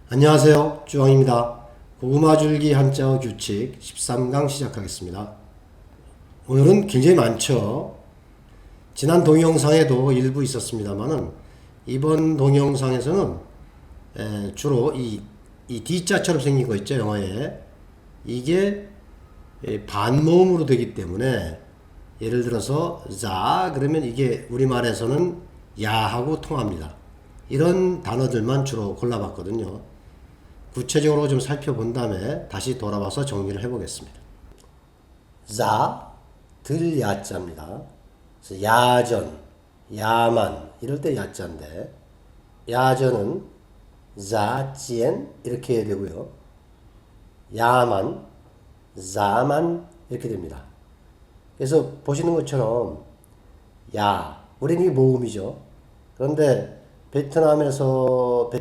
안녕하세요. 주왕입니다. 고구마 줄기 한자어 규칙 13강 시작하겠습니다. 오늘은 굉장히 많죠. 지난 동영상에도 일부 있었습니다만은 이번 동영상에서는 주로 이 D자처럼 생긴 거 있죠, 영어에. 이게 반모음으로 되기 때문에 예를 들어서 자 그러면 이게 우리말에서는 야하고 통합니다. 이런 단어들만 주로 골라봤거든요. 구체적으로 좀 살펴본 다음에 다시 돌아와서 정리를 해보겠습니다. 자, 들 야자입니다. 그래서 야전, 야만 이럴 때 야자인데 야전은 자지엔 이렇게 되고요. 야만, 자만 이렇게 됩니다. 그래서 보시는 것처럼 야, 우리는 이게 모음이죠. 그런데 베트남어에서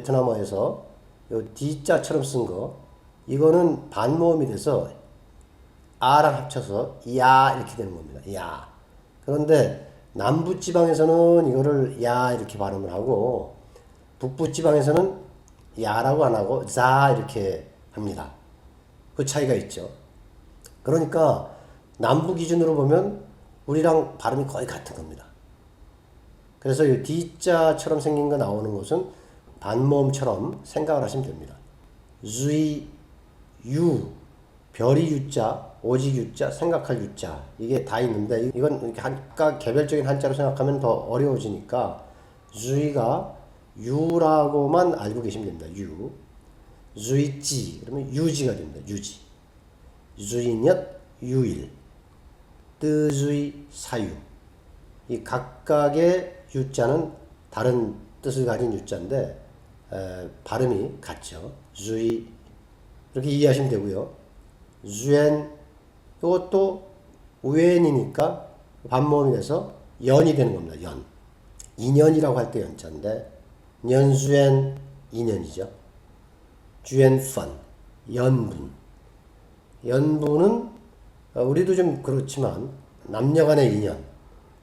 요 D자처럼 쓴 거, 이거는 반모음이 돼서 아랑 합쳐서 야 이렇게 되는 겁니다. 야. 그런데 남부지방에서는 이거를 야 이렇게 발음을 하고 북부지방에서는 야라고 안 하고 자 이렇게 합니다. 그 차이가 있죠. 그러니까 남부 기준으로 보면 우리랑 발음이 거의 같은 겁니다. 그래서 이 D자처럼 생긴 거 나오는 것은 반모음처럼 생각을 하시면 됩니다. 주의, 유, 별이 유자, 오직 유자, 생각할 유자 이게 다 있는데 이건 이렇게 한가 개별적인 한자로 생각하면 더 어려워지니까 주의가 유라고만 알고 계시면 됩니다. 유, 주의지 그러면 유지가 됩니다. 유지, 주의녁, 유일, 뜨주의, 사유 이 각각의 유자는 다른 뜻을 가진 유자인데 발음이 같죠. 주의 이렇게 이해하시면 되고요. 주엔 이것도 우엔이니까 반모음이 돼서 연이 되는 겁니다. 연. 인연이라고 할 때 연자인데 년주엔 인연이죠. 주엔펀 연분. 연분은 우리도 좀 그렇지만 남녀간의 인연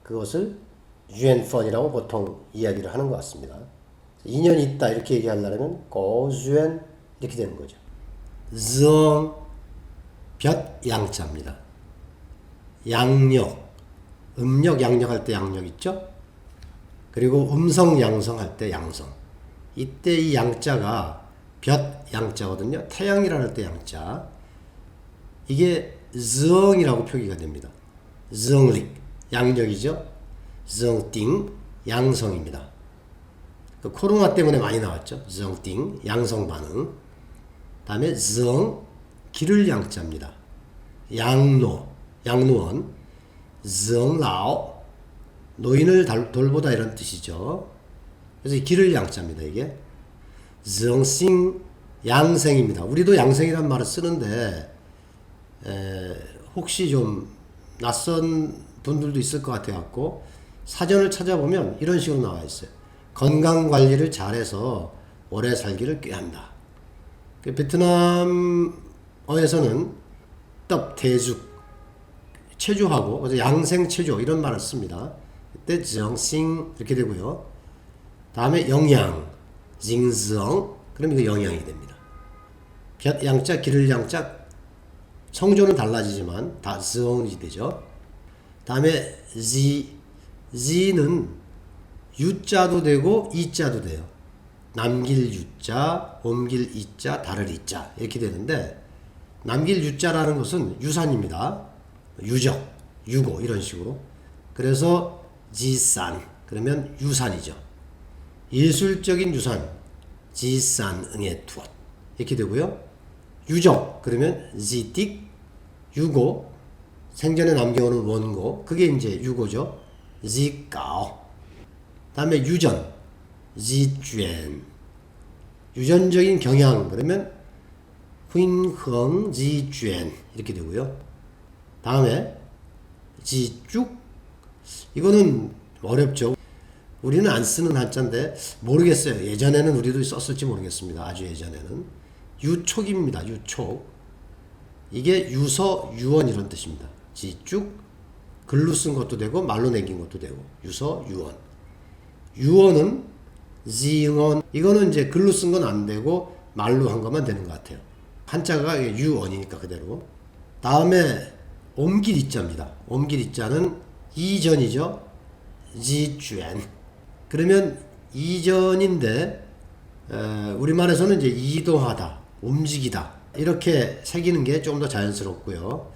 그것을 주엔펀이라고 보통 이야기를 하는 것 같습니다. 인연이 있다 이렇게 얘기하려면 고주엔 이렇게 되는 거죠. 정 볕 양자입니다. 양력 음력 양력할 때 양력 있죠. 그리고 음성 양성 할 때 양성. 이때 이 양자가 볕 양자거든요. 태양이라 할 때 양자. 이게 정이라고 표기가 됩니다. 정릭 양력이죠. 정띵 양성입니다. 그 코로나 때문에 많이 나왔죠. 정띵 양성 반응. 다음에 정 기를 양자입니다. 양노 양노원 정라오 노인을 돌보다 이런 뜻이죠. 그래서 기를 양자입니다. 이게 정싱 양생입니다. 우리도 양생이란 말을 쓰는데 혹시 좀 낯선 분들도 있을 것 같아 갖고 사전을 찾아보면 이런 식으로 나와 있어요. 건강 관리를 잘해서 오래 살기를 꾀한다. 베트남어에서는 떡, 대죽, 체조하고 그래서 양생 체조 이런 말을 씁니다. 이때 정싱 이렇게 되고요. 다음에 영양, 징성 그럼 이거 영양이 됩니다. 볕 양자, 기를 양자 성조는 달라지지만 다 정이 되죠. 다음에 지는 유자도 되고 이자도 돼요. 남길 유자, 옮길 이자, 다를 이자 이렇게 되는데 남길 유자라는 것은 유산입니다. 유적, 유고 이런 식으로. 그래서 지산 그러면 유산이죠. 예술적인 유산, 지산 응애 투엇 이렇게 되고요. 유적 그러면 지틱, 유고 생전에 남겨오는 원고 그게 이제 유고죠. 지가오 다음에 유전 지주엔 유전적인 경향 그러면 훈흥 지주엔 이렇게 되고요. 다음에 지쭉 이거는 어렵죠. 우리는 안 쓰는 한자인데 모르겠어요. 예전에는 우리도 썼을지 모르겠습니다. 아주 예전에는 유촉입니다. 유촉 이게 유서 유언 이런 뜻입니다. 지쭉 글로 쓴 것도 되고 말로 남긴 것도 되고 유서 유언 유언은 지응언 이거는 이제 글로 쓴 건 안 되고 말로 한 것만 되는 것 같아요. 한자가 유언이니까 그대로. 다음에 옮길 이자입니다. 옮길 이자는 이전이죠. 지주엔. 그러면 이전인데 우리말에서는 이제 이동하다, 움직이다 이렇게 새기는 게 좀 더 자연스럽고요.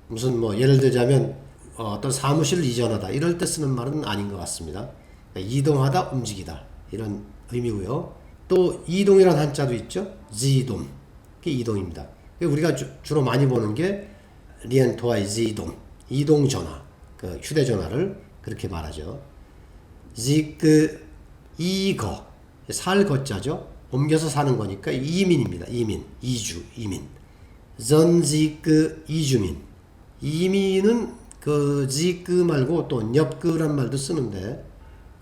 무슨 뭐 예를 들자면 어떤 사무실을 이전하다 이럴 때 쓰는 말은 아닌 것 같습니다. 이동하다, 움직이다 이런 의미고요. 또 이동이라는 한자도 있죠. 지동. 그게 이동입니다. 우리가 주로 많이 보는 게 리엔토와이 지동, 이동 전화, 그 휴대전화를 그렇게 말하죠. 지그 이거 살 거자죠. 옮겨서 사는 거니까 이민입니다. 이민, 이주, 이민. 전지그 이주민. 이민은 그 지그 말고 또 nhập 그란 말도 쓰는데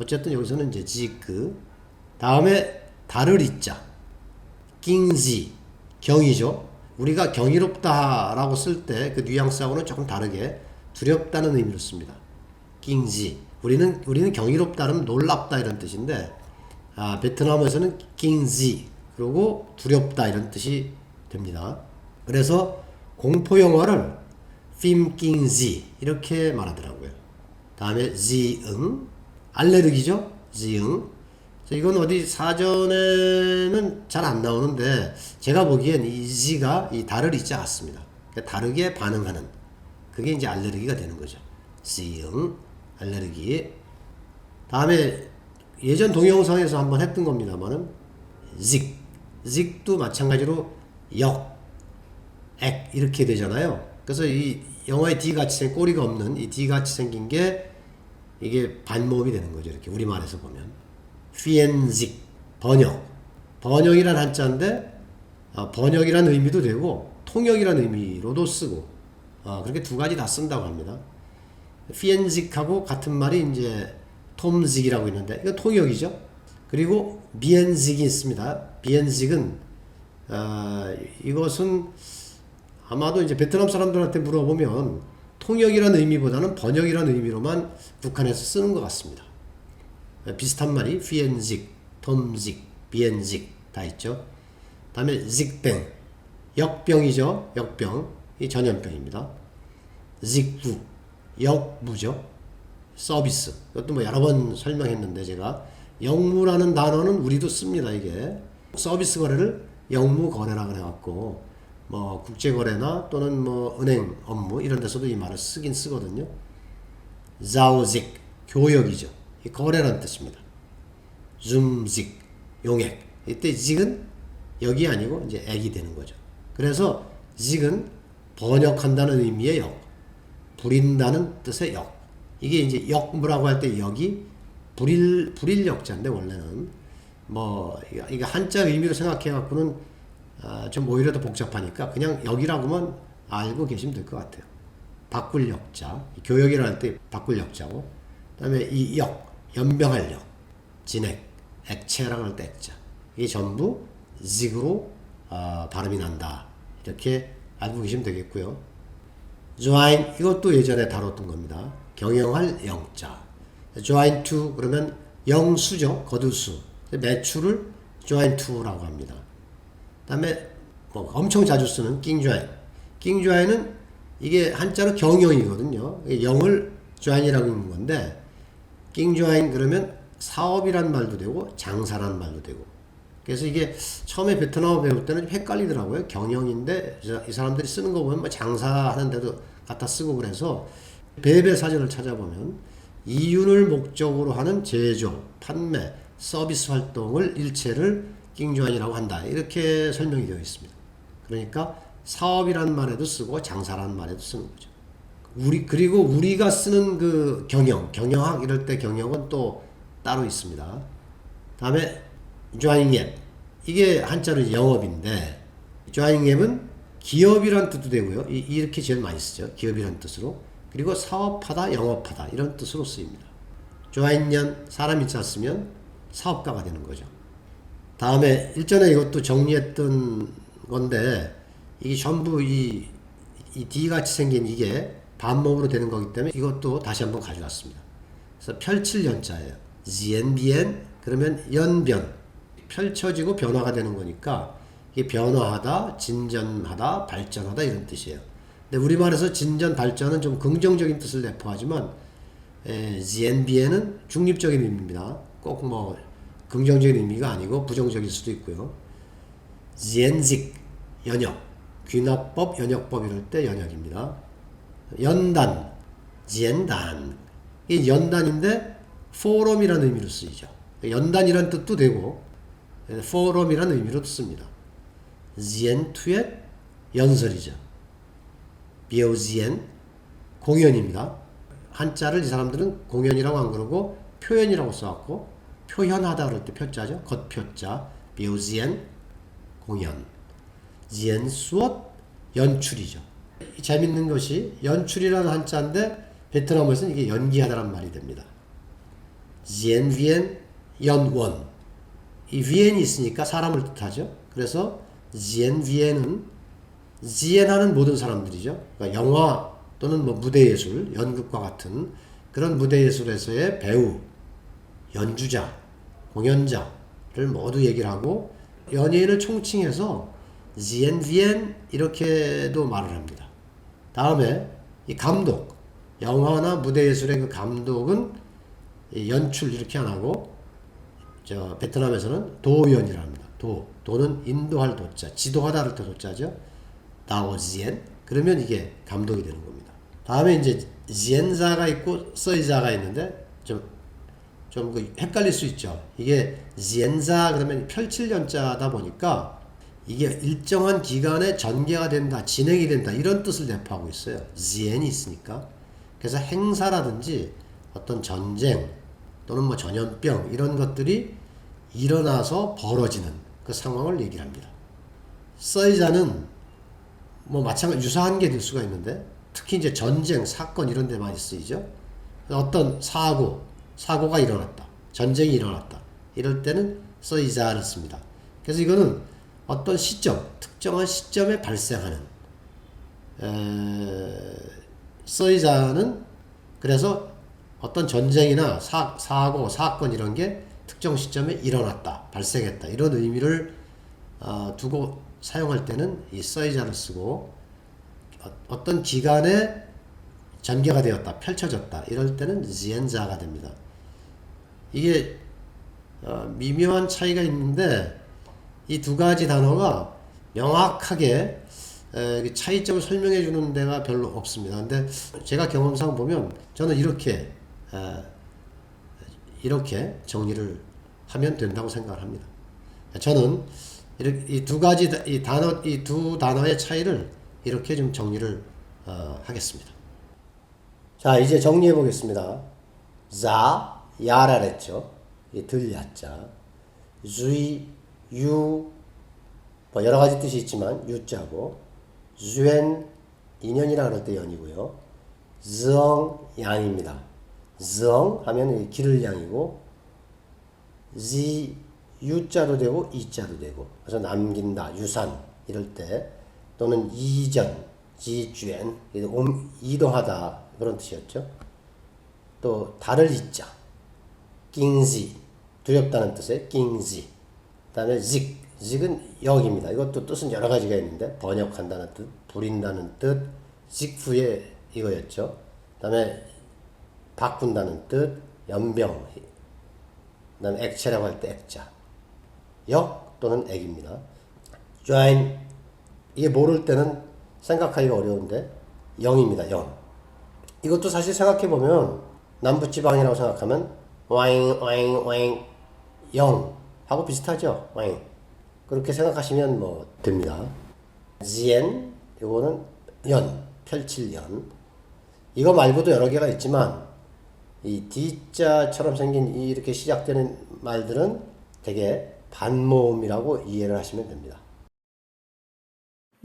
어쨌든 여기서는 이제 지그. 다음에 다를 이자. 낑지 경이죠. 우리가 경이롭다라고 쓸 때 그 뉘앙스하고는 조금 다르게 두렵다는 의미로 씁니다. 낑지. 우리는 경이롭다는 놀랍다 이런 뜻인데 베트남에서는 낑지 그리고 두렵다 이런 뜻이 됩니다. 그래서 공포 영화를 phim 낑지 이렇게 말하더라고요. 다음에 지응 알레르기죠. 지응. 이건 어디 사전에는 잘 안 나오는데 제가 보기엔 이 지가 이 다를 있지 않습니다. 다르게 반응하는 그게 이제 알레르기가 되는 거죠. 지응 알레르기. 다음에 예전 동영상에서 한번 했던 겁니다만은 직도 마찬가지로 액 이렇게 되잖아요. 그래서 이 영어의 D같이 생긴 꼬리가 없는 이 D같이 생긴 게 이게 반모음이 되는 거죠. 이렇게 우리말에서 보면 피엔직 번역이란 한자인데 번역이란 의미도 되고 통역이란 의미로도 쓰고 그렇게 두 가지 다 쓴다고 합니다. 피엔직하고 같은 말이 이제 톰직이라고 있는데 이건 통역이죠. 그리고 비엔직이 있습니다. 비엔직은 이것은 아마도 이제 베트남 사람들한테 물어보면 통역이라는 의미보다는 번역이라는 의미로만 북한에서 쓰는 것 같습니다. 비슷한 말이 피엔직, 톰직, 비엔직 다 있죠. 다음에 직병, 역병이죠. 역병, 이 전염병입니다. 직부, 역무죠. 서비스. 이것도 뭐 여러 번 설명했는데 제가 역무라는 단어는 우리도 씁니다. 이게 서비스 거래를 역무 거래라 그래갖고 뭐 국제 거래나 또는 뭐 은행 업무 이런 데서도 이 말을 쓰긴 쓰거든요. 자오직 교역이죠. 이 거래라는 뜻입니다. 줌직 용액. 이때 직은 역이 아니고 이제 액이 되는 거죠. 그래서 직은 번역한다는 의미의 역, 부린다는 뜻의 역. 이게 이제 역무라고 할 때 역이 불일 역자인데 원래는 뭐 이게 한자 의미로 생각해 갖고는 좀 오히려 더 복잡하니까 그냥 역이라고만 알고 계시면 될 것 같아요. 바꿀 역자, 교역이라 할 때 바꿀 역자고, 그다음에 이 역, 연병할 역, 진액, 액체라고 할 때 액자. 이게 전부 직으로 발음이 난다. 이렇게 알고 계시면 되겠고요. join 이것도 예전에 다뤘던 겁니다. 경영할 영자. join to 그러면 영수죠. 거두수. 매출을 join to라고 합니다. 그다음에 뭐 엄청 자주 쓰는 낑join. 낑join은 이게 한자로 경영이거든요. 영을 join이라고 하는 건데 낑join 그러면 사업이란 말도 되고 장사란 말도 되고. 그래서 이게 처음에 베트남어 배울 때는 좀 헷갈리더라고요. 경영인데 이 사람들이 쓰는 거 보면 뭐 장사하는 데도 갖다 쓰고 그래서 배배 사전을 찾아보면 이윤을 목적으로 하는 제조, 판매, 서비스 활동을 일체를 낑조안이라고 한다. 이렇게 설명이 되어 있습니다. 그러니까 사업이란 말에도 쓰고 장사란 말에도 쓰는 거죠. 그리고 우리가 쓰는 그 경영학 이럴 때 경영은 또 따로 있습니다. 다음에 조아잉앱 이게 한자로 영업인데 조아잉앱은 기업이란 뜻도 되고요. 이렇게 제일 많이 쓰죠. 기업이란 뜻으로. 그리고 사업하다, 영업하다 이런 뜻으로 쓰입니다. 조아잉년 사람 인자 쓰면 사업가가 되는 거죠. 다음에 일전에 이것도 정리했던 건데 이게 전부 이 D같이 생긴 이게 반목으로 되는 거기 때문에 이것도 다시 한번 가져왔습니다. 그래서 펼칠 연자예요. 지엔 비엔 그러면 연변 펼쳐지고 변화가 되는 거니까 이게 변화하다, 진전하다, 발전하다 이런 뜻이에요. 근데 우리말에서 진전, 발전은 좀 긍정적인 뜻을 내포하지만 지엔비에는 중립적인 의미입니다. 꼭 뭐 긍정적인 의미가 아니고 부정적일 수도 있고요. 지엔직, 연역, 귀납법, 연역법 이럴 때 연역입니다. 연단, 지엔단. 이 연단인데 포럼이라는 의미로 쓰이죠. 연단이라는 뜻도 되고 포럼이라는 의미로 씁니다. 지엔투의 연설이죠. 비오지엔 공연입니다. 한자를 이 사람들은 공연이라고 안 그러고 표현이라고 써갖고 표현하다 그럴 때 표자죠. 겉표자 비오지엔 공연. 지엔 수업 연출이죠. 재밌는 것이 연출이라는 한자인데 베트남어에서는 이게 연기하다란 말이 됩니다. 지엔 비엔 연원. 이 비엔이 있으니까 사람을 뜻하죠. 그래서 지엔 비엔은 지엔하는 모든 사람들이죠. 그러니까 영화 또는 뭐 무대예술, 연극과 같은 그런 무대예술에서의 배우, 연주자, 공연자를 모두 얘기를 하고 연예인을 총칭해서 지엔 비엔 이렇게도 말을 합니다. 다음에 이 감독, 영화나 무대예술의 그 감독은 연출 이렇게 안 하고 베트남에서는 도연이라 합니다. 도는 인도할 도자, 지도하다 할 때 도자죠. 다오지엔. 그러면 이게 감독이 되는 겁니다. 다음에 이제 지엔자가 있고 써이자가 있는데 좀 헷갈릴 수 있죠. 이게 지엔자 그러면 펼칠 연자다 보니까 이게 일정한 기간에 전개가 된다, 진행이 된다 이런 뜻을 내포하고 있어요. 지엔이 있으니까. 그래서 행사라든지 어떤 전쟁 또는 뭐 전염병 이런 것들이 일어나서 벌어지는 그 상황을 얘기를 합니다. 써이자는 뭐 마찬가지 유사한 게 될 수가 있는데 특히 이제 전쟁, 사건 이런 데 많이 쓰이죠. 어떤 사고가 일어났다. 전쟁이 일어났다. 이럴 때는 써이자를 씁니다. 그래서 이거는 어떤 시점, 특정한 시점에 발생하는 써이자는 그래서 어떤 전쟁이나 사고, 사건 이런 게 특정 시점에 일어났다, 발생했다 이런 의미를 두고 사용할 때는 이 써이자를 쓰고 어떤 기간에 전개가 되었다, 펼쳐졌다 이럴 때는 지엔자가 됩니다. 이게 미묘한 차이가 있는데 이 두 가지 단어가 명확하게 차이점을 설명해 주는 데가 별로 없습니다. 근데 제가 경험상 보면 저는 이렇게 정리를 하면 된다고 생각을 합니다. 저는 이 두 가지 이 두 단어의 차이를 이렇게 좀 정리를 하겠습니다. 자, 이제 정리해 보겠습니다. 자, 야라 그랬죠. 이 들야자. 주이, 유, 뭐 여러 가지 뜻이 있지만 유자고, 주엔 인연이라 그럴 때 연이고요. 즈엉 양입니다. 즈엉 하면 기를 양이고, 지 유자도 되고 이자도 되고, 그래서 남긴다, 유산 이럴 때 또는 이전, 지주엔 이동하다 그런 뜻이었죠. 또 달을 잇자, 낑지 두렵다는 뜻의 낑지. 그다음에 직은 역입니다. 이것도 뜻은 여러 가지가 있는데 번역한다는 뜻, 부린다는 뜻, 직후에 이거였죠. 그다음에 바꾼다는 뜻, 연병. 그다음에 액체라고 할 때 액자, 역 또는 액입니다. join 이게 모를 때는 생각하기가 어려운데 영입니다. 영. 이것도 사실 생각해 보면 남부지방이라고 생각하면 와잉 와잉 와잉 영 하고 비슷하죠. 와잉. 그렇게 생각하시면 뭐 됩니다. 지엔 이거는 연, 펼칠 연. 이거 말고도 여러 개가 있지만 이 D자처럼 생긴 이렇게 시작되는 말들은 되게 반모음이라고 이해를 하시면 됩니다.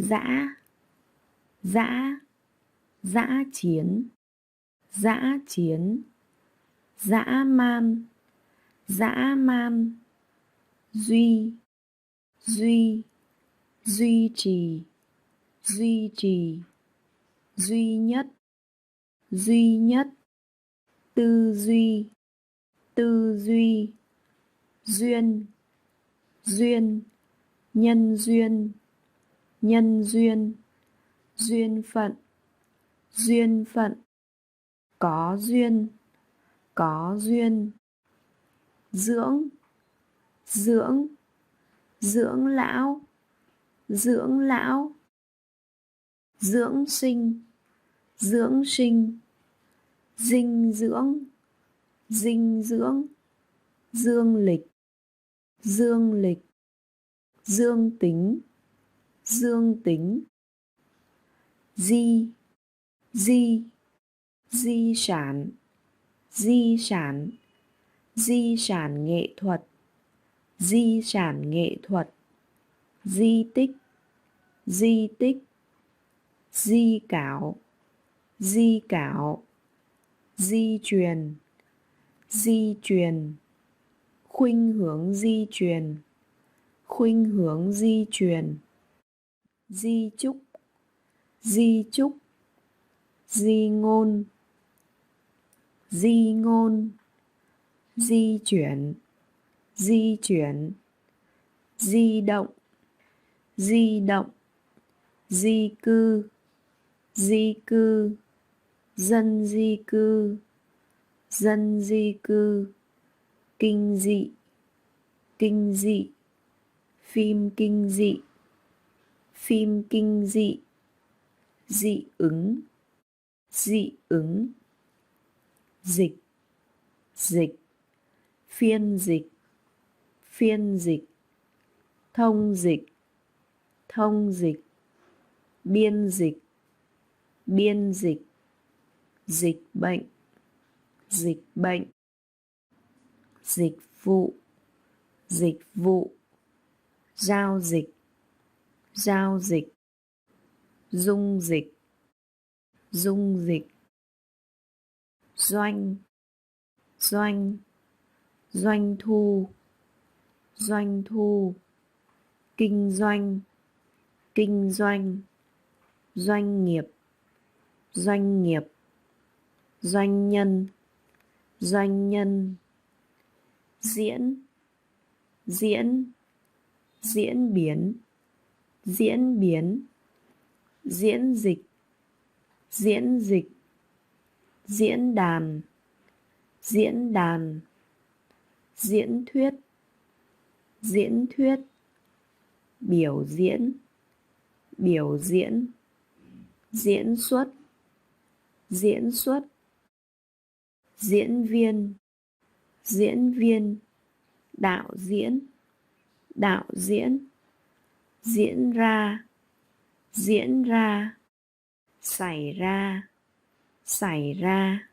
dã dã dã chiến dã chiến dã man dã man duy duy duy trì duy trì duy nhất tư duy duyên duyên nhân duyên, nhân duyên, duyên phận, duyên phận, có duyên, có duyên, dưỡng, dưỡng, dưỡng lão, dưỡng lão, dưỡng sinh, dưỡng sinh, dinh dưỡng, dinh dưỡng, dương lịch, dương lịch, dương tính, dương tính, di, di, di sản, di sản, di sản nghệ thuật, di sản nghệ thuật, di tích, di tích, di cảo, di cảo, di truyền, di truyền, khuynh hướng di truyền, khuynh hướng di truyền, di chúc, di chúc, di ngôn, di ngôn, di chuyển, di chuyển, di động, di động, di cư, di cư, dân di cư, dân di cư, kinh dị, kinh dị, phim kinh dị, phim kinh dị, dị ứng, dị ứng, dịch, dịch, phiên dịch, phiên dịch, thông dịch, thông dịch, biên dịch, biên dịch, dịch bệnh, dịch bệnh, dịch vụ, dịch vụ, giao dịch, giao dịch, dung dịch, dung dịch, doanh, doanh, doanh thu, doanh thu, kinh doanh, kinh doanh, doanh nghiệp, doanh nghiệp, doanh nhân, doanh nhân, diễn, diễn, diễn biến, diễn biến, diễn dịch, diễn dịch, diễn đàn, diễn đàn, diễn thuyết, diễn thuyết, biểu diễn, biểu diễn, diễn xuất, diễn xuất, diễn viên, diễn viên, đạo diễn, đạo diễn, diễn ra, diễn ra, xảy ra, xảy ra.